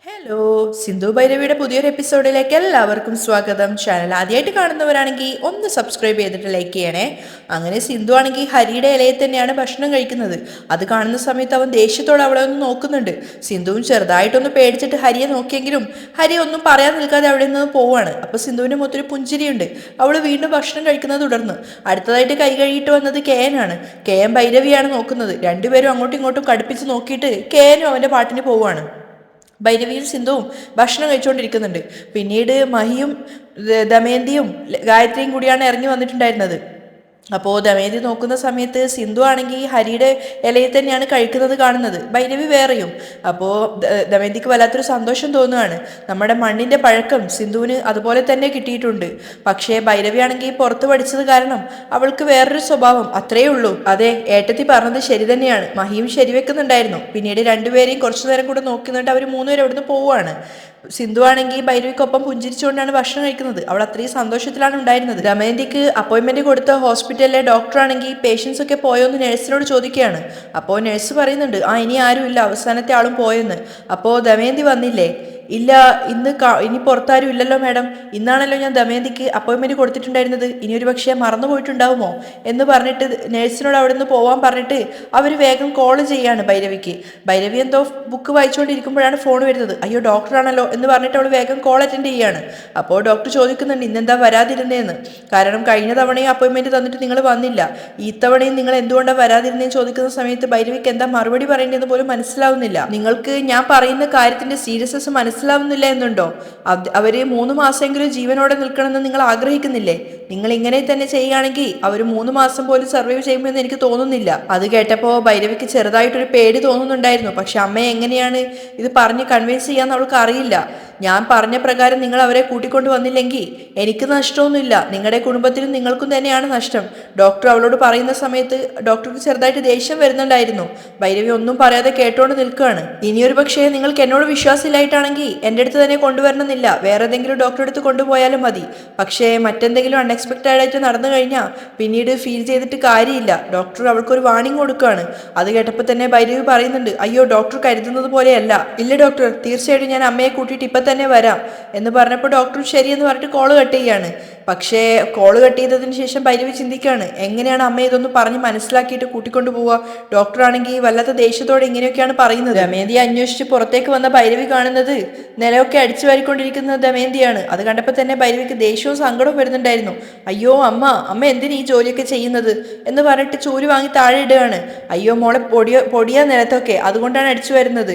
Hello, Sindhu ഭൈരവിയുടെ പുതിയൊരു എപ്പിസോഡിലേക്ക് എല്ലാവർക്കും സ്വാഗതം. ചാനൽ ആദ്യമായിട്ട് കാണുന്നവരാണെങ്കിൽ ഒന്ന് സബ്സ്ക്രൈബ് ചെയ്തിട്ട് ലൈക്ക് ചെയ്യണേ. അങ്ങനെ സിന്ധു ആണെങ്കിൽ ഹരിയുടെ ഇലയിൽ തന്നെയാണ് ഭക്ഷണം കഴിക്കുന്നത്. അത് കാണുന്ന സമയത്ത് അവൻ ദേഷ്യത്തോടെ അവളെ ഒന്ന് നോക്കുന്നുണ്ട്. സിന്ധുവും ചെറുതായിട്ടൊന്ന് പേടിച്ചിട്ട് ഹരിയെ നോക്കിയെങ്കിലും ഹരി ഒന്നും പറയാൻ നിൽക്കാതെ അവിടെ നിന്ന് പോവാണ്. അപ്പോൾ സിന്ധുവിൻ്റെ മുഖത്തൊരു പുഞ്ചിരിയുണ്ട്. അവൾ വീണ്ടും ഭക്ഷണം കഴിക്കുന്നത് തുടർന്ന് അടുത്തതായിട്ട് കൈ കഴുകിയിട്ട് വന്നത് കെയനാണ്. കെയൻ ഭൈരവിയാണ് നോക്കുന്നത്. രണ്ടുപേരും അങ്ങോട്ടും ഇങ്ങോട്ടും കടുപ്പിച്ച് നോക്കിയിട്ട് കെയനും അവൻ്റെ പാട്ടിന് പോവാണ്. ഭൈരവിയും സിന്ധുവും ഭക്ഷണം കഴിച്ചുകൊണ്ടിരിക്കുന്നുണ്ട്. പിന്നീട് മഹിയും ദമയന്തിയും ഗായത്രിയും കൂടിയാണ് ഇറങ്ങി വന്നിട്ടുണ്ടായിരുന്നത്. അപ്പോൾ ദമയന്തി നോക്കുന്ന സമയത്ത് സിന്ധു ആണെങ്കിൽ ഹരിയുടെ ഇലയിൽ തന്നെയാണ് കഴിക്കുന്നത് കാണുന്നത്. ഭൈരവി വേറെയും. അപ്പോൾ ദമയന്തിക്ക് വല്ലാത്തൊരു സന്തോഷം തോന്നുകയാണ്. നമ്മുടെ മണ്ണിൻ്റെ പഴക്കം സിന്ധുവിന് അതുപോലെ തന്നെ കിട്ടിയിട്ടുണ്ട്. പക്ഷേ ഭൈരവി ആണെങ്കിൽ പുറത്ത് പഠിച്ചത് കാരണം അവൾക്ക് വേറൊരു സ്വഭാവം, അത്രയേ ഉള്ളൂ. അതെ, ഏട്ടത്തി പറഞ്ഞത് ശരി തന്നെയാണ്. മഹിയും ശരിവെക്കുന്നുണ്ടായിരുന്നു. പിന്നീട് രണ്ടുപേരെയും കുറച്ചു നേരം കൂടെ നോക്കുന്നുണ്ട്. അവർ മൂന്നുപേരും അവിടുന്ന് പോവുകയാണ്. സിന്ധു ആണെങ്കിൽ ഭൈരവിക്കൊപ്പം പുഞ്ചിരിച്ചുകൊണ്ടാണ് ഭക്ഷണം കഴിക്കുന്നത്. അവൾ അത്രയും സന്തോഷത്തിലാണ് ഉണ്ടായിരുന്നത്. ദമയന്തിക്ക് അപ്പോയിൻമെന്റ് കൊടുത്ത ഹോസ്പിറ്റലിലെ ഡോക്ടറാണെങ്കിൽ പേഷ്യൻസ് ഒക്കെ പോയോന്ന് നഴ്സിനോട് ചോദിക്കുകയാണ്. അപ്പോൾ നഴ്സ് പറയുന്നുണ്ട്, ഇനി ആരുമില്ല, അവസാനത്തെ ആളും പോയെന്ന്. അപ്പോൾ ദമയന്തി വന്നില്ലേ? ഇല്ല, ഇനി പുറത്താരും ഇല്ലല്ലോ മാഡം. ഇന്നാണല്ലോ ഞാൻ ദമയന്തിക്ക് അപ്പോയിൻമെന്റ് കൊടുത്തിട്ടുണ്ടായിരുന്നത്. ഇനി ഒരു പക്ഷേ മറന്നുപോയിട്ടുണ്ടാവുമോ എന്ന് പറഞ്ഞിട്ട് നഴ്സിനോട് അവിടെ നിന്ന് പോവാൻ പറഞ്ഞിട്ട് അവർ വേഗം കോൾ ചെയ്യാണ് ഭൈരവിക്ക്. ഭൈരവി എന്തോ ബുക്ക് വായിച്ചുകൊണ്ടിരിക്കുമ്പോഴാണ് ഫോൺ വരുന്നത്. അയ്യോ, ഡോക്ടറാണല്ലോ എന്ന് പറഞ്ഞിട്ട് അവൾ വേഗം കോൾ അറ്റൻഡ് ചെയ്യാണ്. അപ്പോൾ ഡോക്ടർ ചോദിക്കുന്നുണ്ട്, ഇന്നെന്താ വരാതിരുന്നതെന്ന്. കാരണം കഴിഞ്ഞ തവണയും അപ്പോയിൻമെന്റ് തന്നിട്ട് നിങ്ങൾ വന്നില്ല, ഇത്തവണയും നിങ്ങൾ എന്തുകൊണ്ടാണ് വരാതിരുന്നതെന്ന് ചോദിക്കുന്ന സമയത്ത് ഭൈരവിക്ക് എന്താ മറുപടി പറയേണ്ടതെന്ന് പോലും മനസ്സിലാവുന്നില്ല. നിങ്ങൾക്ക് ഞാൻ പറയുന്ന കാര്യത്തിന്റെ സീരിയസ്നെസ് മനസ്സിലാവുന്നില്ല എന്നുണ്ടോ? അവര് 3 മാസമെങ്കിലും ജീവനോടെ നിൽക്കണമെന്ന് നിങ്ങൾ ആഗ്രഹിക്കുന്നില്ലേ? നിങ്ങൾ ഇങ്ങനെ തന്നെ ചെയ്യുകയാണെങ്കിൽ അവർ 3 മാസം പോലും സർവൈവ് ചെയ്യുമെന്ന് എനിക്ക് തോന്നുന്നില്ല. അത് കേട്ടപ്പോൾ ഭൈരവിക്ക് ചെറുതായിട്ടൊരു പേടി തോന്നുന്നുണ്ടായിരുന്നു. പക്ഷെ അമ്മയെ എങ്ങനെയാണ് ഇത് പറഞ്ഞ് കൺവിൻസ് ചെയ്യാന്ന് അവൾക്ക് അറിയില്ല. ഞാൻ പറഞ്ഞ പ്രകാരം നിങ്ങൾ അവരെ കൂട്ടിക്കൊണ്ടു വന്നില്ലെങ്കിൽ എനിക്ക് നഷ്ടമൊന്നുമില്ല, നിങ്ങളുടെ കുടുംബത്തിനും നിങ്ങൾക്കും തന്നെയാണ് നഷ്ടം. ഡോക്ടർ അവളോട് പറയുന്ന സമയത്ത് ഡോക്ടർക്ക് ചെറുതായിട്ട് ദേഷ്യം വരുന്നുണ്ടായിരുന്നു. ഭൈരവി ഒന്നും പറയാതെ കേട്ടോണ്ട് നിൽക്കുകയാണ്. ഇനിയൊരു പക്ഷേ നിങ്ങൾക്ക് എന്നോട് വിശ്വാസമില്ലായിട്ടാണെങ്കിൽ എൻ്റെ അടുത്ത് തന്നെ കൊണ്ടുവരണമെന്നില്ല, വേറെ ഏതെങ്കിലും ഡോക്ടറെ അടുത്ത് കൊണ്ടുപോയാലും മതി. പക്ഷേ മറ്റെന്തെങ്കിലും അൺഎക്സ്പെക്റ്റഡ് ആയിട്ട് നടന്നു കഴിഞ്ഞാൽ പിന്നീട് ഫീൽ ചെയ്തിട്ട് കാര്യമില്ല. ഡോക്ടർ അവൾക്കൊരു വാണിംഗ് കൊടുക്കുകയാണ്. അത് കേട്ടപ്പോൾ തന്നെ ഭൈരവി പറയുന്നുണ്ട്, അയ്യോ, ഡോക്ടർ കരുതുന്നത് പോലെയല്ല. ഇല്ല ഡോക്ടർ, തീർച്ചയായിട്ടും ഞാൻ അമ്മയെ കൂട്ടിയിട്ട് ഇപ്പം തന്നെ വരാം എന്ന് പറഞ്ഞപ്പോൾ ഡോക്ടർ ശരിയെന്ന് പറഞ്ഞിട്ട് കോള് കട്ട് ചെയ്യാണ്. പക്ഷേ കോള് കട്ട് ചെയ്തതിന് ശേഷം ഭൈരവി ചിന്തിക്കുകയാണ്, എങ്ങനെയാണ് അമ്മ ഇതൊന്ന് പറഞ്ഞ് മനസ്സിലാക്കിയിട്ട് കൂട്ടിക്കൊണ്ടു പോവുക? ഡോക്ടറാണെങ്കിൽ വല്ലാത്ത ദേഷ്യത്തോടെ ഇങ്ങനെയൊക്കെയാണ് പറയുന്നത്. ദമയന്തിയെ അന്വേഷിച്ച് പുറത്തേക്ക് വന്ന ഭൈരവി കാണുന്നത് നിലമൊക്കെ അടിച്ചു വാരിക്കൊണ്ടിരിക്കുന്ന ദമയന്തിയാണ്. അത് കണ്ടപ്പോൾ തന്നെ ഭൈരവിക്ക് ദേഷ്യവും സങ്കടവും വരുന്നുണ്ടായിരുന്നു. അയ്യോ അമ്മ എന്തിനാ ഈ ജോലിയൊക്കെ ചെയ്യുന്നത് എന്ന് പറഞ്ഞിട്ട് ചൂല് വാങ്ങി താഴെ ഇടുകയാണ്. അയ്യോ മോളെ, പൊടിയാ നിലത്തൊക്കെ, അതുകൊണ്ടാണ് അടിച്ചു വരുന്നത്.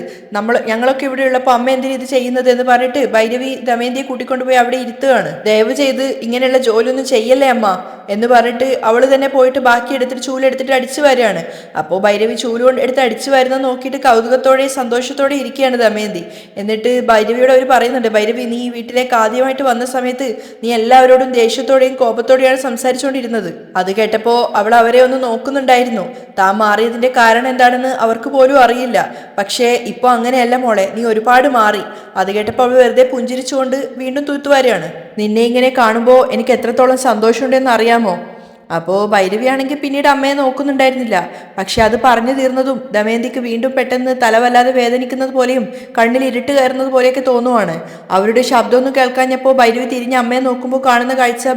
ഞങ്ങളൊക്കെ ഇവിടെ ഉള്ളപ്പോൾ അമ്മ എന്തിനാ ഇത് ചെയ്യുന്നത് എന്ന് പറഞ്ഞിട്ട് ഭൈരവി ദമയന്തിയെ കൂട്ടിക്കൊണ്ടുപോയി അവിടെ ഇരുത്തുകയാണ്. ദയവ് ചെയ്ത് ഇങ്ങനെയുള്ള ജോലിയൊന്നും ചെയ്യല്ലേ അമ്മ എന്ന് പറഞ്ഞിട്ട് അവൾ തന്നെ പോയിട്ട് ബാക്കി എടുത്തിട്ട് ചൂലെടുത്തിട്ട് അടിച്ചു വരികയാണ്. അപ്പോൾ ഭൈരവി ചൂലുകൊണ്ട് എടുത്ത് അടിച്ചു വരുന്നത് നോക്കിയിട്ട് കൗതുകത്തോടെ സന്തോഷത്തോടെ ഇരിക്കുകയാണ് ദമയന്തി. എന്നിട്ട് ഭൈരവിയോട് അവർ പറയുന്നുണ്ട്, ഭൈരവി, നീ ഈ വീട്ടിലേക്ക് ആദ്യമായിട്ട് വന്ന സമയത്ത് നീ എല്ലാവരോടും ദേഷ്യത്തോടെയും കോപത്തോടെയാണ് സംസാരിച്ചുകൊണ്ടിരുന്നത്. അത് കേട്ടപ്പോൾ അവൾ അവരെ ഒന്ന് നോക്കുന്നുണ്ടായിരുന്നു. താൻ മാറിയതിന്റെ കാരണം എന്താണെന്ന് അവർക്ക് പോലും അറിയില്ല. പക്ഷേ ഇപ്പോൾ അങ്ങനെയല്ല മോളെ, നീ ഒരുപാട് മാറി. അത് കേട്ടപ്പോൾ അവൾ വെറുതെ പുഞ്ചിരിച്ചുകൊണ്ട് വീണ്ടും തൂത്തുവാരിയാണ്. നിന്നെ ഇങ്ങനെ കാണുമ്പോൾ എനിക്ക് എത്രത്തോളം സന്തോഷമുണ്ടെന്ന് അറിയാമോ? അപ്പോൾ ഭൈരവിയാണെങ്കിൽ പിന്നീട് അമ്മയെ നോക്കുന്നുണ്ടായിരുന്നില്ല. പക്ഷെ അത് പറഞ്ഞു തീർന്നതും ദമയന്തിക്ക് വീണ്ടും പെട്ടെന്ന് തലവല്ലാതെ വേദനിക്കുന്നത് പോലെയും കണ്ണിൽ ഇരുട്ട് കയറുന്നത് പോലെയൊക്കെ തോന്നുവാണ്. അവരുടെ ശബ്ദമൊന്നും കേൾക്കാഞ്ഞപ്പോൾ ഭൈരവി തിരിഞ്ഞ് അമ്മയെ നോക്കുമ്പോൾ കാണുന്ന കാഴ്ച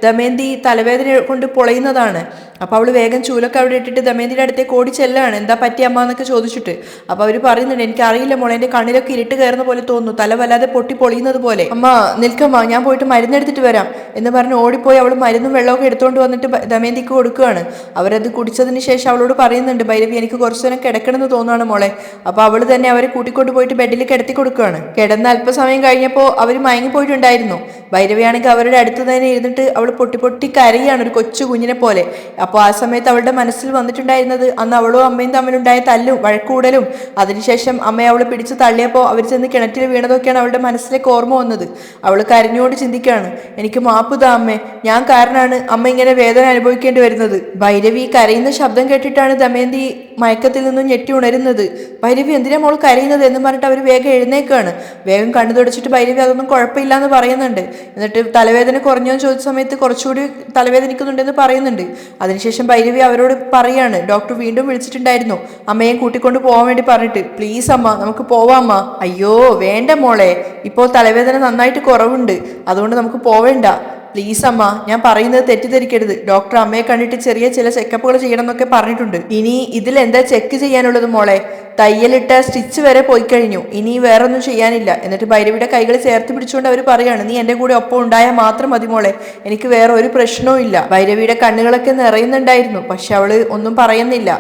ദമയന്തി തലവേദന കൊണ്ട് പൊളയുന്നതാണ്. അപ്പോൾ അവൾ വേഗം ചൂലൊക്കെ അവിടെ ഇട്ടിട്ട് ദമയന്തിയുടെ അടുത്തേക്ക് ഓടി ചെല്ലാണ്. എന്താ പറ്റിയ അമ്മ എന്നൊക്കെ ചോദിച്ചിട്ട്. അപ്പോൾ അവർ പറയുന്നുണ്ട്, എനിക്കറിയില്ല മോളെ, എൻ്റെ കണ്ണിലൊക്കെ ഇരുട്ട് കയറുന്ന പോലെ തോന്നുന്നു, തല വല്ലാതെ പൊട്ടി പൊളിയുന്നത് പോലെ. അമ്മ നിൽക്കമ്മ, ഞാൻ പോയിട്ട് മരുന്നെടുത്തിട്ട് വരാം എന്ന് പറഞ്ഞ് ഓടിപ്പോയി അവൾ മരുന്നും വെള്ളമൊക്കെ എടുത്തുകൊണ്ട് വന്നിട്ട് ദമയന്തിക്ക് കൊടുക്കുകയാണ്. അവരത് കുടിച്ചതിന് ശേഷം അവളോട് പറയുന്നുണ്ട്, ഭൈരവി, എനിക്ക് കുറച്ചു നേരം കിടക്കണമെന്ന് തോന്നുകയാണ് മോളെ. അപ്പോൾ അവൾ തന്നെ അവരെ കൂട്ടിക്കൊണ്ട് പോയിട്ട് ബെഡിൽ കിടത്തി കൊടുക്കുകയാണ്. കിടന്ന് അല്പസമയം കഴിഞ്ഞപ്പോൾ അവർ മയങ്ങിപ്പോയിട്ടുണ്ടായിരുന്നു. ഭൈരവിയാണെങ്കിൽ അവരുടെ അടുത്ത് തന്നെ ഇരുന്നിട്ട് അവൾ പൊട്ടി പൊട്ടി കരയാണ്, ഒരു കൊച്ചു കുഞ്ഞിനെ പോലെ. അപ്പോൾ ആ സമയത്ത് അവളുടെ മനസ്സിൽ വന്നിട്ടുണ്ടായിരുന്നത് അന്ന് അവളും അമ്മയും തമ്മിലുണ്ടായ തല്ലും വഴക്കൂടലും, അതിനുശേഷം അമ്മയെ അവളെ പിടിച്ച് തള്ളിയപ്പോൾ അവർ ചെന്ന് കിണറ്റിൽ വീണതൊക്കെയാണ് അവളുടെ മനസ്സിലേക്ക് ഓർമ്മ വന്നത്. അവൾ കരഞ്ഞുകൊണ്ട് ചിന്തിക്കുകയാണ്, എനിക്ക് മാപ്പ് താ അമ്മേ, ഞാൻ കാരണമാണ് അമ്മ ഇങ്ങനെ വേദന അനുഭവിക്കേണ്ടി വരുന്നത്. ഭൈരവി കരയുന്ന ശബ്ദം കേട്ടിട്ടാണ് ദമയന്തി മയക്കത്തിൽ നിന്നും ഞെട്ടി ഉണരുന്നത്. ഭൈരവി എന്തിനാ മോൾ കരയുന്നത് എന്ന് പറഞ്ഞിട്ട് അവർ വേഗം എഴുന്നേക്കാണ്. വേഗം കണ്ണു തുടച്ചിട്ട് ഭൈരവി അതൊന്നും കുഴപ്പമില്ല എന്ന് പറയുന്നുണ്ട്. എന്നിട്ട് തലവേദന കുറഞ്ഞോ എന്ന് ചോദിച്ച സമയത്ത് കുറച്ചുകൂടി തലവേദനിക്കുന്നുണ്ടെന്ന് പറയുന്നുണ്ട്. അതിനുശേഷം ഭൈരവി അവരോട് പറയാണ്, ഡോക്ടർ വീണ്ടും വിളിച്ചിട്ടുണ്ടായിരുന്നു അമ്മയെ കൂട്ടിക്കൊണ്ട് പോകാൻ വേണ്ടി പറഞ്ഞിട്ട്. പ്ലീസ് അമ്മ, നമുക്ക് പോവാമ്മ. അയ്യോ വേണ്ട മോളെ, ഇപ്പോൾ തലവേദന നന്നായിട്ട് കുറവുണ്ട്, അതുകൊണ്ട് നമുക്ക് പോവേണ്ട. പ്ലീസ് അമ്മ, ഞാൻ പറയുന്നത് തെറ്റിദ്ധരിക്കരുത്. ഡോക്ടർ അമ്മയെ കണ്ടിട്ട് ചെറിയ ചില ചെക്കപ്പുകൾ ചെയ്യണം എന്നൊക്കെ പറഞ്ഞിട്ടുണ്ട്. ഇനി ഇതിൽ എന്താ ചെക്ക് ചെയ്യാനുള്ളത് മോളെ? തയ്യലിട്ട സ്റ്റിച്ച് വരെ പോയി കഴിഞ്ഞു, ഇനി വേറൊന്നും ചെയ്യാനില്ല. എന്നിട്ട് ഭൈരവിയുടെ കൈകൾ ചേർത്ത് പിടിച്ചുകൊണ്ട് അവർ പറയാണ്, നീ എൻ്റെ കൂടെ ഒപ്പം ഉണ്ടായാൽ മാത്രം മതി മോളെ, എനിക്ക് വേറെ ഒരു പ്രശ്നവും ഇല്ല. ഭൈരവിയുടെ കണ്ണുകളൊക്കെ നിറയുന്നുണ്ടായിരുന്നു, പക്ഷെ അവള് ഒന്നും പറയുന്നില്ല.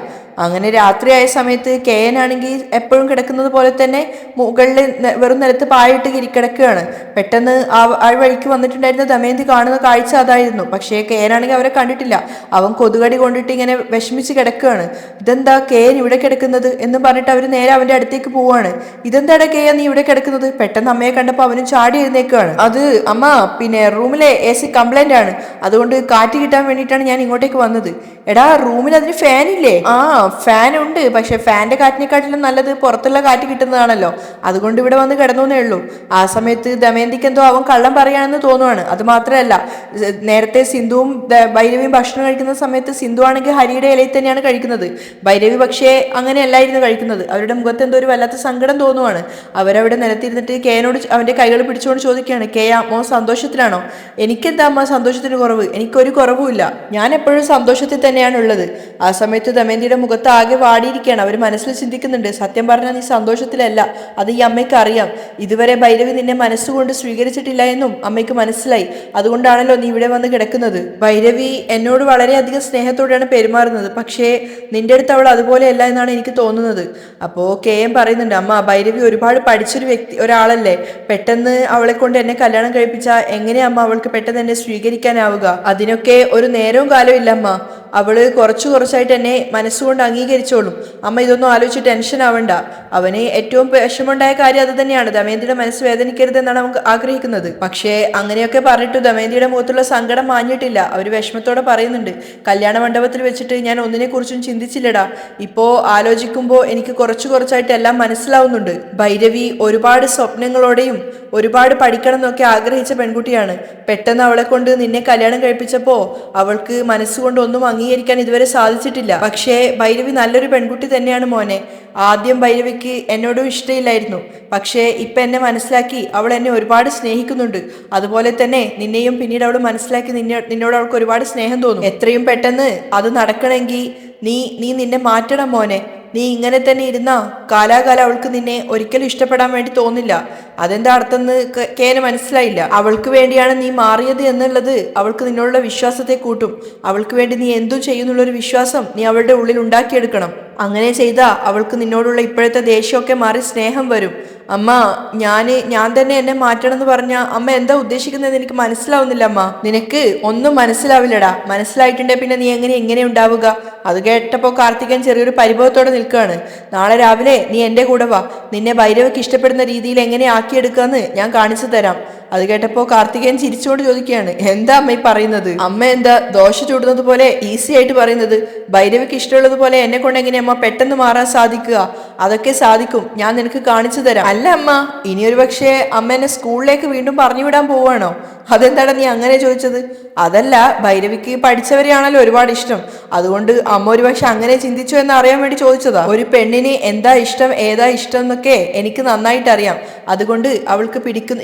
അങ്ങനെ രാത്രിയായ സമയത്ത് KN ആണെങ്കിൽ എപ്പോഴും കിടക്കുന്നത് പോലെ തന്നെ മുകളിൽ വെറും നിലത്ത് പായിട്ട് കിടക്കുകയാണ്. പെട്ടെന്ന് ആ വഴിക്ക് വന്നിട്ടുണ്ടായിരുന്ന ദമയന്തി കാണുന്ന കാഴ്ച അതായിരുന്നു. പക്ഷേ KN ആണെങ്കിൽ അവരെ കണ്ടിട്ടില്ല. അവൻ കൊതുകടി കൊണ്ടിട്ട് ഇങ്ങനെ വിഷമിച്ച് കിടക്കുകയാണ്. ഇതെന്താ KN ഇവിടെ കിടക്കുന്നത് എന്ന് പറഞ്ഞിട്ട് അവർ നേരെ അവന്റെ അടുത്തേക്ക് പോവാണ്. ഇതെന്താടാ KN നീ ഇവിടെ കിടക്കുന്നത്? പെട്ടെന്ന് അമ്മയെ കണ്ടപ്പോൾ അവനും ചാടി എഴുന്നേക്കുകയാണ്. അത് അമ്മ, പിന്നെ റൂമിലെ AC കംപ്ലൈന്റ് ആണ്, അതുകൊണ്ട് കാറ്റ് കിട്ടാൻ വേണ്ടിയിട്ടാണ് ഞാൻ ഇങ്ങോട്ടേക്ക് വന്നത്. എടാ, റൂമിൽ അതിന് ഫാൻ ഇല്ലേ? ആ, ഫാൻ ഉണ്ട്, പക്ഷെ ഫാന്റെ കാറ്റിനെക്കാട്ടിലും നല്ലത് പുറത്തുള്ള കാറ്റ് കിട്ടുന്നതാണല്ലോ, അതുകൊണ്ട് ഇവിടെ വന്ന് കിടന്നേ ഉള്ളൂ. ആ സമയത്ത് ദമയന്തിക്ക് എന്തോ അവൻ കള്ളം പറയാണെന്ന് തോന്നുവാണ്. അത് മാത്രമല്ല, നേരത്തെ സിന്ധുവും ഭൈരവിയും ഭക്ഷണം കഴിക്കുന്ന സമയത്ത് സിന്ധു ആണെങ്കിൽ ഹരിയുടെ ഇലയിൽ തന്നെയാണ് കഴിക്കുന്നത്. ഭൈരവി പക്ഷേ അങ്ങനെയല്ലായിരുന്നു കഴിക്കുന്നത്. അവരുടെ മുഖത്ത് എന്തോ ഒരു വല്ലാത്ത സങ്കടം തോന്നുവാണ്. അവരവിടെ നിലത്തിരുന്നിട്ട് KNോട് അവന്റെ കൈകൾ പിടിച്ചുകൊണ്ട് ചോദിക്കുകയാണ്, മോൻ സന്തോഷത്തിലാണോ? എനിക്കെന്താ അമ്മ സന്തോഷത്തിന് കുറവ്? എനിക്കൊരു കുറവുമില്ല, ഞാൻ എപ്പോഴും സന്തോഷത്തിൽ തന്നെയാണ് ഉള്ളത്. ആ സമയത്ത് ദമയന്തിയുടെ മുഖത്ത് ആകെ വാടിയിരിക്കുകയാണ്. അവർ മനസ്സിൽ ചിന്തിക്കുന്നുണ്ട്, സത്യം പറഞ്ഞാൽ നീ സന്തോഷത്തിലല്ല, അത് ഈ അമ്മയ്ക്ക് അറിയാം. ഇതുവരെ ഭൈരവി നിന്നെ മനസ്സുകൊണ്ട് സ്വീകരിച്ചിട്ടില്ല എന്നും അമ്മയ്ക്ക് മനസ്സിലായി, അതുകൊണ്ടാണല്ലോ നീ ഇവിടെ വന്ന് കിടക്കുന്നത്. ഭൈരവി എന്നോട് വളരെയധികം സ്നേഹത്തോടെയാണ് പെരുമാറുന്നത്, പക്ഷേ നിന്റെ അടുത്ത് അവൾ അതുപോലെയല്ല എന്നാണ് എനിക്ക് തോന്നുന്നത്. അപ്പോൾ KM പറയുന്നുണ്ട്, അമ്മ ഭൈരവി ഒരുപാട് പഠിച്ചൊരു ഒരാളല്ലേ, പെട്ടെന്ന് അവളെ കൊണ്ട് എന്നെ കല്യാണം കഴിപ്പിച്ചാൽ എങ്ങനെയാ അമ്മ അവൾക്ക് പെട്ടെന്ന് എന്നെ സ്വീകരിക്കാനാവുക? അതിനൊക്കെ ഒരു നേരവും കാലവും ഇല്ല അമ്മ. അവള് കുറച്ചായിട്ട് എന്നെ മനസ്സുകൊണ്ട് അംഗീകരിച്ചോളും. അമ്മ ഇതൊന്നും ആലോചിച്ച് ടെൻഷൻ ആവണ്ട. അവന് ഏറ്റവും വിഷമമുണ്ടായ കാര്യം അത് തന്നെയാണ്. ദമയന്തിയുടെ മനസ്സ് വേദനിക്കരുതെന്നാണ് നമുക്ക് ആഗ്രഹിക്കുന്നത്. പക്ഷേ അങ്ങനെയൊക്കെ പറഞ്ഞിട്ട് ദമയന്തിയുടെ മുഖത്തുള്ള സങ്കടം മാഞ്ഞിട്ടില്ല. അവർ വിഷമത്തോടെ പറയുന്നുണ്ട്, കല്യാണ മണ്ഡപത്തിൽ വെച്ചിട്ട് ഞാൻ ഒന്നിനെ കുറിച്ചും ചിന്തിച്ചില്ലടാ. ഇപ്പോ ആലോചിക്കുമ്പോൾ എനിക്ക് കുറച്ചായിട്ട് എല്ലാം മനസ്സിലാവുന്നുണ്ട്. ഭൈരവി ഒരുപാട് സ്വപ്നങ്ങളോടെയും ഒരുപാട് പഠിക്കണം എന്നൊക്കെ ആഗ്രഹിച്ച പെൺകുട്ടിയാണ്. പെട്ടെന്ന് അവളെ കൊണ്ട് നിന്നെ കല്യാണം കഴിപ്പിച്ചപ്പോ അവൾക്ക് മനസ്സുകൊണ്ട് ഒന്നും അംഗീകരിക്കാൻ ഇതുവരെ സാധിച്ചിട്ടില്ല. പക്ഷേ ഭൈരവി നല്ലൊരു പെൺകുട്ടി തന്നെയാണ് മോനെ. ആദ്യം ഭൈരവിക്ക് എന്നോടും ഇഷ്ടമില്ലായിരുന്നു, പക്ഷേ ഇപ്പം എന്നെ മനസ്സിലാക്കി അവൾ എന്നെ ഒരുപാട് സ്നേഹിക്കുന്നുണ്ട്. അതുപോലെ തന്നെ നിന്നെയും പിന്നീട് അവൾ മനസ്സിലാക്കി നിന്നോട് അവൾക്ക് ഒരുപാട് സ്നേഹം തോന്നും. എത്രയും പെട്ടെന്ന് അത് നടക്കണമെങ്കിൽ നീ നിന്നെ മാറ്റണം മോനെ. നീ ഇങ്ങനെ തന്നെ ഇരുന്നാ കാലാകാലം അവൾക്ക് നിന്നെ ഒരിക്കലും ഇഷ്ടപ്പെടാൻ വേണ്ടി തോന്നില്ല. അതെന്താ അർത്ഥം എന്ന് KN മനസ്സിലായില്ല. അവൾക്ക് വേണ്ടിയാണ് നീ മാറിയത് എന്നുള്ളത് അവൾക്ക് നിന്നോടുള്ള വിശ്വാസത്തെ കൂട്ടും. അവൾക്ക് വേണ്ടി നീ എന്തും ചെയ്യുന്നുള്ളൊരു വിശ്വാസം നീ അവളുടെ ഉള്ളിൽ ഉണ്ടാക്കിയെടുക്കണം. അങ്ങനെ ചെയ്താൽ അവൾക്ക് നിന്നോടുള്ള ഇപ്പോഴത്തെ ദേഷ്യമൊക്കെ മാറി സ്നേഹം വരും. അമ്മ, ഞാൻ തന്നെ എന്നെ മാറ്റണം എന്ന് പറഞ്ഞാൽ അമ്മ എന്താ ഉദ്ദേശിക്കുന്നത് എനിക്ക് മനസ്സിലാവുന്നില്ല അമ്മ. നിനക്ക് ഒന്നും മനസ്സിലാവില്ലടാ. മനസ്സിലായിട്ടുണ്ടെ പിന്നെ നീ എങ്ങനെ ഉണ്ടാവുക? അത് കേട്ടപ്പോൾ കാർത്തികൻ ചെറിയൊരു പരിഭവത്തോടെ നിൽക്കുകയാണ്. നാളെ രാവിലെ നീ എൻ്റെ കൂടെ വാ, നിന്നെ ഭൈരവയ്ക്ക് ഇഷ്ടപ്പെടുന്ന രീതിയിൽ എങ്ങനെ ആക്കിയെടുക്കാന്ന് ഞാൻ കാണിച്ചു തരാം. അത് കേട്ടപ്പോൾ കാർത്തികേയൻ ചിരിച്ചുകൊണ്ട് ചോദിക്കുകയാണ്, എന്താ അമ്മ ഈ പറയുന്നത്? അമ്മ എന്താ ദോശ ചൂടുന്നത് പോലെ ഈസി ആയിട്ട് പറയുന്നത്? ഭൈരവിക്ക് ഇഷ്ടമുള്ളതുപോലെ എന്നെ കൊണ്ട് എങ്ങനെ അമ്മ പെട്ടെന്ന് മാറാൻ സാധിക്കുക? അതൊക്കെ സാധിക്കും, ഞാൻ നിനക്ക് കാണിച്ചു തരാം. അല്ല അമ്മ, ഇനിയൊരു പക്ഷേ അമ്മ എന്നെ സ്കൂളിലേക്ക് വീണ്ടും പറഞ്ഞു വിടാൻ പോവാണോ? അതെന്താടാ നീ അങ്ങനെ ചോദിച്ചത്? അതല്ല, ഭൈരവിക്ക് പഠിച്ചവരെയാണല്ലോ ഒരുപാട് ഇഷ്ടം, അതുകൊണ്ട് അമ്മ ഒരു പക്ഷെ അങ്ങനെ ചിന്തിച്ചു എന്ന് അറിയാൻ വേണ്ടി ചോദിച്ചതാ. ഒരു പെണ്ണിന് എന്താ ഇഷ്ടം ഏതാ ഇഷ്ടം എന്നൊക്കെ എനിക്ക് നന്നായിട്ട് അറിയാം. അതുകൊണ്ട് അവൾക്ക്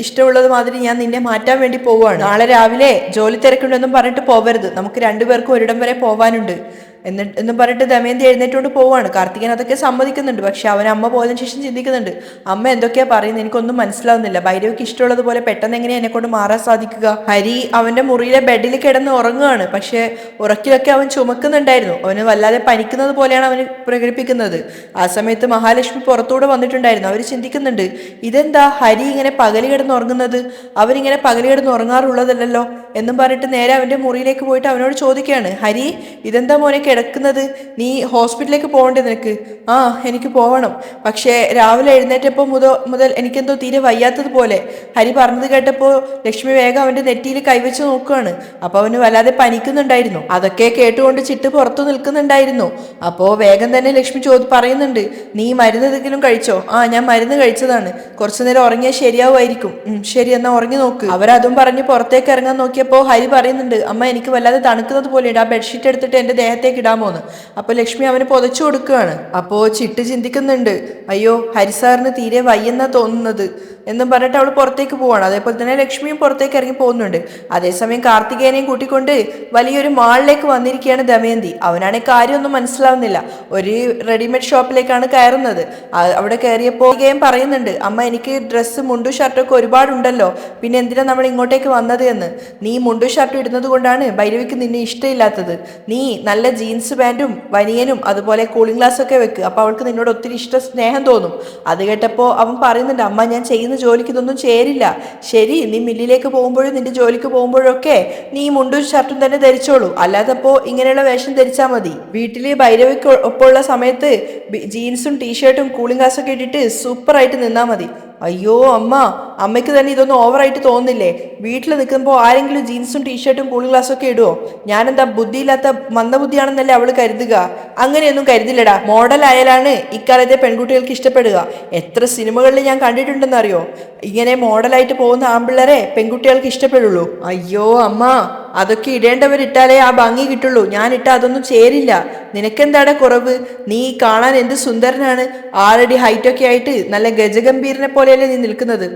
ഇഷ്ടമുള്ളത് മാതിരി ഞാൻ നിന്നെ മാറ്റാൻ വേണ്ടി പോവാണ്. നാളെ രാവിലെ ജോലി തിരക്കുണ്ടെന്നും പറഞ്ഞിട്ട് പോവരുത്, നമുക്ക് രണ്ടുപേർക്കും ഒരിടം വരെ പോവാനുണ്ട് എന്നും പറഞ്ഞിട്ട് ദമയന്തി എഴുന്നേറ്റുകൊണ്ട് പോവാണ്. കാർത്തികൻ അതൊക്കെ സമ്മതിക്കുന്നുണ്ട്. പക്ഷെ അവൻ അമ്മ പോയതിനു ശേഷം ചിന്തിക്കുന്നുണ്ട്, അമ്മ എന്തൊക്കെയാ പറയുന്നത്, എനിക്കൊന്നും മനസ്സിലാവുന്നില്ല. ഭൈരവിക്ക് ഇഷ്ടമുള്ളതുപോലെ പെട്ടെന്ന് എങ്ങനെയാ എന്നെ കൊണ്ട് മാറാൻ സാധിക്കുക? ഹരി അവന്റെ മുറിയിലെ ബെഡിൽ കിടന്ന് ഉറങ്ങുകയാണ്. പക്ഷെ ഉറക്കിലൊക്കെ അവൻ ചുമക്കുന്നുണ്ടായിരുന്നു. അവന് വല്ലാതെ പനിക്കുന്നത് പോലെയാണ് അവന് പ്രകടിപ്പിക്കുന്നത്. ആ സമയത്ത് മഹാലക്ഷ്മി പുറത്തൂടെ വന്നിട്ടുണ്ടായിരുന്നു. അവർ ചിന്തിക്കുന്നുണ്ട്, ഇതെന്താ ഹരി ഇങ്ങനെ പകല് കിടന്ന് ഉറങ്ങുന്നത്? അവരിങ്ങനെ പകല് കിടന്ന് ഉറങ്ങാറുള്ളതല്ലോ എന്നും പറഞ്ഞിട്ട് നേരെ അവന്റെ മുറിയിലേക്ക് പോയിട്ട് അവനോട് ചോദിക്കുകയാണ്, ഹരി ഇതെന്താ മോനെ കിടക്കുന്നത്? നീ ഹോസ്പിറ്റലിലേക്ക് പോകണ്ടേ നിനക്ക്? ആ, എനിക്ക് പോവണം. പക്ഷേ രാവിലെ എഴുന്നേറ്റപ്പോൾ മുതൽ എനിക്കെന്തോ തീരെ വയ്യാത്തതുപോലെ. ഹരി പറഞ്ഞത് കേട്ടപ്പോൾ ലക്ഷ്മി വേഗം അവന്റെ നെറ്റിയിൽ കൈവച്ച് നോക്കുകയാണ്. അപ്പോൾ അവന് വല്ലാതെ പനിക്കുന്നുണ്ടായിരുന്നു. അതൊക്കെ കേട്ടുകൊണ്ട് ചിട്ട് പുറത്തു നിൽക്കുന്നുണ്ടായിരുന്നു. അപ്പോൾ വേഗം തന്നെ ലക്ഷ്മി പറയുന്നുണ്ട്, നീ മരുന്ന് എന്തെങ്കിലും കഴിച്ചോ? ആ, ഞാൻ മരുന്ന് കഴിച്ചതാണ്. കുറച്ചു നേരം ഉറങ്ങിയാൽ ശരിയാവുമായിരിക്കും. ശരി, എന്നാ ഉറങ്ങി നോക്ക്. അവരതും പറഞ്ഞ് പുറത്തേക്ക് ഇറങ്ങാൻ നോക്കിയപ്പോൾ ഹരി പറയുന്നുണ്ട്, അമ്മ എനിക്ക് വല്ലാതെ തണുക്കുന്നത് പോലെയുണ്ട്, ആ ബെഡ്ഷീറ്റ് എടുത്തിട്ട് എന്റെ ദേഹത്തേക്ക് ഇടാമോന്ന്. അപ്പൊ ലക്ഷ്മി അവന് പുതച്ചു കൊടുക്കുകയാണ്. അപ്പോ ചിട്ട് ചിന്തിക്കുന്നുണ്ട്, അയ്യോ ഹരി സാറിന് തീരെ വയ്യെന്നാ തോന്നുന്നത് എന്നും പറഞ്ഞിട്ട് അവൾ പുറത്തേക്ക് പോവാണ്. അതേപോലെ തന്നെ ലക്ഷ്മിയും പുറത്തേക്ക് ഇറങ്ങി പോകുന്നുണ്ട്. അതേസമയം കാർത്തികേയനെയും കൂട്ടിക്കൊണ്ട് വലിയൊരു മാളിലേക്ക് വന്നിരിക്കുകയാണ് ദമയന്തി. അവനാണെങ്കിൽ കാര്യമൊന്നും മനസ്സിലാവുന്നില്ല. ഒരു റെഡിമെയ്ഡ് ഷോപ്പിലേക്കാണ് കയറുന്നത്. അവിടെ കയറിയപ്പോൾ കാർത്തികേയൻ പറയുന്നുണ്ട്, അമ്മ എനിക്ക് ഡ്രസ്സ് മുണ്ടു ഷർട്ടൊക്കെ ഒരുപാടുണ്ടല്ലോ, പിന്നെ എന്തിനാ നമ്മൾ ഇങ്ങോട്ടേക്ക് വന്നത് എന്ന്. നീ മുണ്ടു ഷർട്ടും ഇടുന്നത് കൊണ്ടാണ് ഭൈരവിക്ക് നിന്നെ ഇഷ്ടമില്ലാത്തത്. നീ നല്ല ജീൻസ് പാൻറ്റും ബനിയനും അതുപോലെ കൂളിംഗ് ഗ്ലാസ് ഒക്കെ വെക്ക്, അപ്പൊ അവൾക്ക് നിന്നോട് ഒത്തിരി സ്നേഹം തോന്നും. അത് കേട്ടപ്പോൾ അവൻ പറയുന്നുണ്ട്, അമ്മ ഞാൻ ചെയ്യുന്ന ജോലിക്ക് ഇതൊന്നും ചേരില്ല. ശരി, നീ മില്ലിലേക്ക് പോകുമ്പോഴും നിന്റെ ജോലിക്ക് പോകുമ്പോഴൊക്കെ നീ മുണ്ടും ഷർട്ടും തന്നെ ധരിച്ചോളൂ, അല്ലാതപ്പോ ഇങ്ങനെയുള്ള വേഷം ധരിച്ചാൽ മതി. വീട്ടില് ഭൈരവിക്ക് ഒപ്പമുള്ള സമയത്ത് ജീൻസും ടീഷർട്ടും കൂളിംഗ് ഗ്ലാസ് ഒക്കെ ഇട്ടിട്ട് സൂപ്പറായിട്ട് നിന്നാ മതി. അയ്യോ അമ്മ, അമ്മയ്ക്ക് തന്നെ ഇതൊന്നും ഓവറായിട്ട് തോന്നില്ലേ? വീട്ടിൽ നിൽക്കുമ്പോൾ ആരെങ്കിലും ജീൻസും ടീഷർട്ടും കൂളിംഗ് ഗ്ലാസ്സും ഒക്കെ ഇടുവോ? ഞാനെന്താ ബുദ്ധിയില്ലാത്ത മന്ദബുദ്ധിയാണെന്നല്ലേ അവള് കരുതുക? അങ്ങനെയൊന്നും കരുതില്ലടാ. മോഡൽ ആയാലാണ് ഇക്കാലത്തെ പെൺകുട്ടികൾക്ക് ഇഷ്ടപ്പെടുക. എത്ര സിനിമകളിൽ ഞാൻ കണ്ടിട്ടുണ്ടെന്നറിയോ? ഇങ്ങനെ മോഡലായിട്ട് പോകുന്ന ആൺപിള്ളേരെ പെൺകുട്ടികൾക്ക് ഇഷ്ടപ്പെടുള്ളൂ. അയ്യോ അമ്മ, അതൊക്കെ ഇടേണ്ടവരിട്ടാലേ ആ ഭംഗി കിട്ടുള്ളൂ. ഞാൻ ഇട്ടാ അതൊന്നും ചേരില്ല. നിനക്കെന്താടെ കുറവ്? നീ കാണാൻ എന്ത് സുന്ദരനാണ്. 6 അടി ഹൈറ്റൊക്കെ ആയിട്ട് നല്ല ഗജഗംഭീരനെ പോലെയല്ലേ നീ നിൽക്കുന്നത്.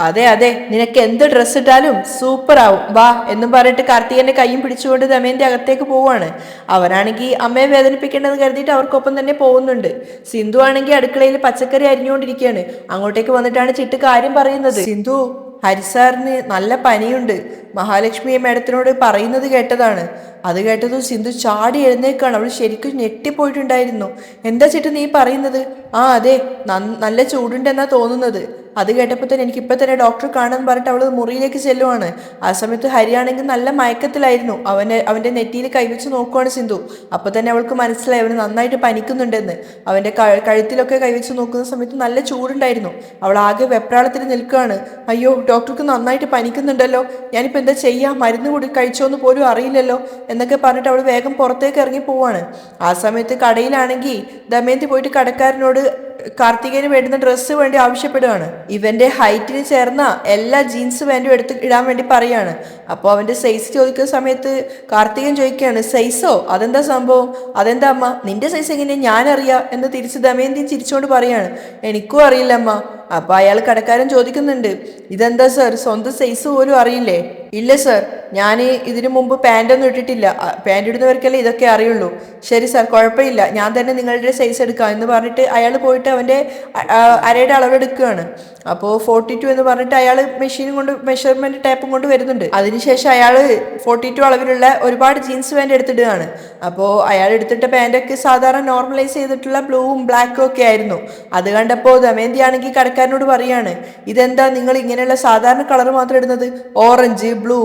അതെ അതെ, നിനക്ക് എന്ത് ഡ്രസ്സ് ഇട്ടാലും സൂപ്പർ ആവും, വാ എന്നും പറഞ്ഞിട്ട് കാർത്തികന്റെ കൈയും പിടിച്ചുകൊണ്ട് ദമയന്തി അകത്തേക്ക് പോവാണ്. അവനാണെങ്കിൽ അമ്മയെ വേദനിപ്പിക്കേണ്ടെന്ന് കരുതിയിട്ട് അവർക്കൊപ്പം തന്നെ പോകുന്നുണ്ട്. സിന്ധു ആണെങ്കിൽ അടുക്കളയിൽ പച്ചക്കറി അരിഞ്ഞുകൊണ്ടിരിക്കുകയാണ്. അങ്ങോട്ടേക്ക് വന്നിട്ടാണ് ചിട്ട് കാര്യം പറയുന്നത്. സിന്ധു, ഹരിസാറിന് നല്ല പനിയുണ്ട്, മഹാലക്ഷ്മി മേഡത്തിനോട് പറയുന്നത് കേട്ടതാണ്. അത് കേട്ടതും സിന്ധു ചാടി എഴുന്നേക്കാണ്. അവൾ ശരിക്കും ഞെട്ടിപ്പോയിട്ടുണ്ടായിരുന്നു. എന്താ ചേട്ടൻ നീ പറയുന്നത്? ആ അതെ, നല്ല ചൂടുണ്ടെന്നാ തോന്നുന്നത്. അത് കേട്ടപ്പോൾ തന്നെ എനിക്കിപ്പോൾ തന്നെ ഡോക്ടറെ കാണാൻ പറഞ്ഞിട്ട് അവൾ മുറിയിലേക്ക് ചെല്ലുവാണ്. ആ സമയത്ത് ഹരിയാണെങ്കിൽ നല്ല മയക്കത്തിലായിരുന്നു. അവൻ്റെ നെറ്റിയിൽ കൈവച്ച് നോക്കുവാണ് സിന്ധു. അപ്പോൾ തന്നെ അവൾക്ക് മനസ്സിലായി അവന് നന്നായിട്ട് പനിക്കുന്നുണ്ടെന്ന്. അവൻ്റെ കഴുത്തിലൊക്കെ കൈവച്ച് നോക്കുന്ന സമയത്ത് നല്ല ചൂടുണ്ടായിരുന്നു. അവൾ ആകെ വെപ്രാളത്തിൽ നിൽക്കുകയാണ്. അയ്യോ, ഡോക്ടർക്ക് നന്നായിട്ട് പനിക്കുന്നുണ്ടല്ലോ, ഞാനിപ്പോൾ എന്താ ചെയ്യുക? മരുന്ന് കൂടി കഴിച്ചോന്ന് പോലും അറിയില്ലല്ലോ എന്നൊക്കെ പറഞ്ഞിട്ട് അവൾ വേഗം പുറത്തേക്ക് ഇറങ്ങി പോവാണ്. ആ സമയത്ത് കടയിലാണെങ്കിൽ ദമയന്തി പോയിട്ട് കടക്കാരനോട് കാർത്തികേയന് വേണ്ടുന്ന ഡ്രസ്സ് വേണ്ടി ആവശ്യപ്പെടുകയാണ്. ഇവന്റെ ഹൈറ്റിന് ചേർന്ന എല്ലാ ജീൻസ് പാൻറ്റും എടുത്ത് ഇടാൻ വേണ്ടി പറയാണ്. അപ്പോൾ അവന്റെ സൈസ് ചോദിക്കുന്ന സമയത്ത് കാർത്തികൻ ചോദിക്കുകയാണ്, സൈസോ? അതെന്താ സംഭവം? അതെന്താ അമ്മ, നിന്റെ സൈസ് എങ്ങനെയാ ഞാൻ അറിയാം എന്ന് തിരിച്ച് ദമയന്തി ചിരിച്ചുകൊണ്ട് പറയാണ്. എനിക്കും അറിയില്ല അമ്മ. അപ്പൊ അയാൾ കടക്കാരൻ ചോദിക്കുന്നുണ്ട്, ഇതെന്താ സർ, സ്വന്തം സൈസ് പോലും അറിയില്ലേ? ഇല്ല സർ, ഞാൻ ഇതിനു മുമ്പ് പാൻറ്റൊന്നും ഇട്ടിട്ടില്ല. പാൻറ് ഇടുന്നവർക്കല്ലേ ഇതൊക്കെ അറിയുള്ളൂ. ശരി സാർ, കുഴപ്പമില്ല, ഞാൻ തന്നെ നിങ്ങളുടെ സൈസ് എടുക്കാം എന്ന് പറഞ്ഞിട്ട് അയാൾ പോയിട്ട് അവൻ്റെ അരയുടെ അളവെടുക്കുകയാണ്. അപ്പോൾ 42 എന്ന് പറഞ്ഞിട്ട് അയാൾ മെഷീനും കൊണ്ട് മെഷർമെന്റ് ടേപ്പും കൊണ്ട് വരുന്നുണ്ട്. അതിനുശേഷം അയാൾ 42 അളവിലുള്ള ഒരുപാട് ജീൻസ് പാൻറ് എടുത്തിടുകയാണ്. അപ്പോൾ അയാൾ എടുത്തിട്ട പാൻറ്റൊക്കെ സാധാരണ നോർമലൈസ് ചെയ്തിട്ടുള്ള ബ്ലൂവും ബ്ലാക്കും ഒക്കെ ആയിരുന്നു. അത് കണ്ടപ്പോൾ ദമയന്തി ആണെങ്കിൽ കടക്കാരനോട് പറയാണ്, ഇതെന്താ നിങ്ങൾ ഇങ്ങനെയുള്ള സാധാരണ കളർ മാത്രം ഇടുന്നത്? ഓറഞ്ച്, ബ്ലൂ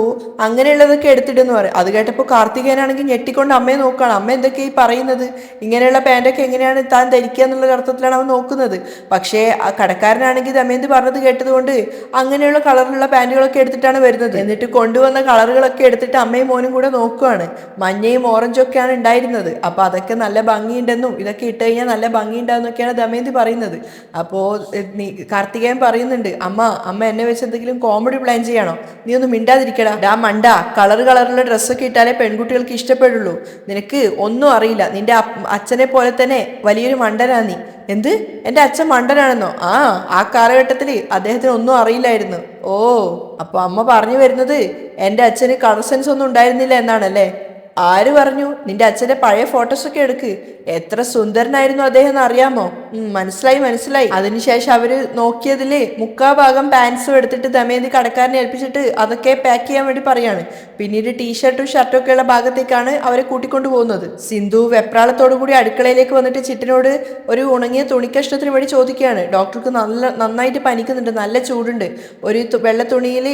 അങ്ങനെയുള്ളതൊക്കെ എടുത്തിടുന്നു പറയും. അത് കേട്ടപ്പോൾ കാർത്തികേയനാണെങ്കിൽ ഞെട്ടിക്കൊണ്ട് അമ്മയെ നോക്കുകയാണ്. അമ്മ എന്തൊക്കെ ഈ പറയുന്നത്? ഇങ്ങനെയുള്ള പാൻറ്റൊക്കെ എങ്ങനെയാണ് താൻ ധരിക്കുക എന്നുള്ള അർത്ഥത്തിലാണ് അവൻ നോക്കുന്നത്. പക്ഷേ ആ കടക്കാരനാണെങ്കിൽ ദമയന്തി പറഞ്ഞത് കേട്ടതുകൊണ്ട് അങ്ങനെയുള്ള കളറിലുള്ള പാൻറ്റുകളൊക്കെ എടുത്തിട്ടാണ് വരുന്നത്. എന്നിട്ട് കൊണ്ടുവന്ന കളറുകളൊക്കെ എടുത്തിട്ട് അമ്മയും മോനും കൂടെ നോക്കുകയാണ്. മഞ്ഞയും ഓറഞ്ചും ഒക്കെയാണ് ഉണ്ടായിരുന്നത്. അപ്പൊ അതൊക്കെ നല്ല ഭംഗിയുണ്ടെന്നും ഇതൊക്കെ ഇട്ട് കഴിഞ്ഞാൽ നല്ല ഭംഗിയുണ്ടാവുന്നൊക്കെയാണ് ദമയന്തി പറയുന്നത്. അപ്പോൾ കാർത്തികേയൻ പറയുന്നുണ്ട്, അമ്മ എന്നെ വെച്ച് എന്തെങ്കിലും കോമഡി പ്ലാൻ ചെയ്യണോ? നീ ഒന്ന് മിണ്ടാതിരിക്കടാ. ഡാ മണ്ട, കളറുള്ള ഡ്രസ്സൊക്കെ ഇട്ടാലേ പെൺകുട്ടികൾക്ക് ഇഷ്ടപ്പെടുള്ളൂ. നിനക്ക് ഒന്നും അറിയില്ല. നിന്റെ അച്ഛനെ പോലെ തന്നെ വലിയൊരു മണ്ടനാ നീ. എന്ത്, എൻ്റെ അച്ഛൻ മണ്ടനാണെന്നോ? ആ കാലഘട്ടത്തിൽ അദ്ദേഹത്തിന് ഒന്നും അറിയില്ലായിരുന്നു. ഓ, അപ്പൊ അമ്മ പറഞ്ഞു വരുന്നത് എൻ്റെ അച്ഛന് കളർ സെൻസ് ഒന്നും ഉണ്ടായിരുന്നില്ല എന്നാണല്ലേ? ആര് പറഞ്ഞു? നിന്റെ അച്ഛന്റെ പഴയ ഫോട്ടോസൊക്കെ എടുക്ക്. എത്ര സുന്ദരനായിരുന്നു അദ്ദേഹം എന്ന് അറിയാമോ? മനസ്സിലായി. അതിനുശേഷം അവര് നോക്കിയതില് 3/4 ഭാഗം പാൻസും എടുത്തിട്ട് ദമയന്തി കടക്കാരനെ ഏൽപ്പിച്ചിട്ട് അതൊക്കെ പാക്ക് ചെയ്യാൻ വേണ്ടി പറയാണ്. പിന്നീട് ടീഷർട്ടും ഷർട്ടും ഒക്കെയുള്ള ഭാഗത്തേക്കാണ് അവരെ കൂട്ടിക്കൊണ്ടു പോകുന്നത്. സിന്ധു വെപ്രാളത്തോടു കൂടി അടുക്കളയിലേക്ക് വന്നിട്ട് ചിട്ടിനോട് ഒരു ഉണങ്ങിയ തുണിക്കഷ്ണത്തിന് വേണ്ടി ചോദിക്കുകയാണ്. ഡോക്ടർക്ക് നന്നായിട്ട് പനിക്കുന്നുണ്ട്, നല്ല ചൂടുണ്ട്. ഒരു വെള്ള തുണിയിൽ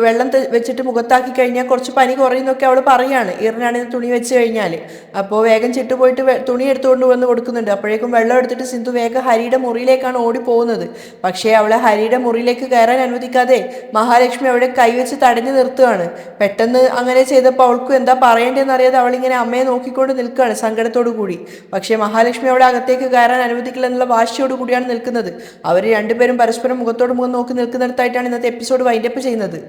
വെള്ളം വെച്ചിട്ട് മുഖത്താക്കി കഴിഞ്ഞാൽ കുറച്ച് പനി കുറയുന്നൊക്കെ അവൾ പറയാണ്. ഈറിനാണെങ്കിൽ തുണി വെച്ച് കഴിഞ്ഞാൽ. അപ്പോൾ വേഗം ചിട്ടു പോയിട്ട് തുണി എടുത്തുകൊണ്ട് വന്ന് കൊടുക്കുന്നുണ്ട്. അപ്പോഴേക്കും വെള്ളം എടുത്തിട്ട് സിന്ധു വേഗം ഹരിയുടെ മുറിയിലേക്കാണ് ഓടി പോകുന്നത്. പക്ഷേ അവളെ ഹരിയുടെ മുറിയിലേക്ക് കയറാൻ അനുവദിക്കാതെ മഹാലക്ഷ്മി അവിടെ കൈവച്ച് തടഞ്ഞു നിർത്തുകയാണ്. പെട്ടെന്ന് അങ്ങനെ ചെയ്തപ്പോൾ അവൾക്കും എന്താ പറയേണ്ടതെന്ന് അറിയാതെ അവളിങ്ങനെ അമ്മയെ നോക്കിക്കൊണ്ട് നിൽക്കുകയാണ് സങ്കടത്തോടു കൂടി. പക്ഷേ മഹാലക്ഷ്മി അവിടെ അകത്തേക്ക് കയറാൻ അനുവദിക്കില്ല എന്നുള്ള വാശിയോട് കൂടിയാണ് നിൽക്കുന്നത്. അവർ രണ്ടുപേരും പരസ്പരം മുഖത്തോട് മുഖം നോക്കി നിൽക്കുന്നിടത്തായിട്ടാണ് ഇന്നത്തെ എപ്പിസോഡ് വൈൻഡപ്പ് ചെയ്യുന്നത്.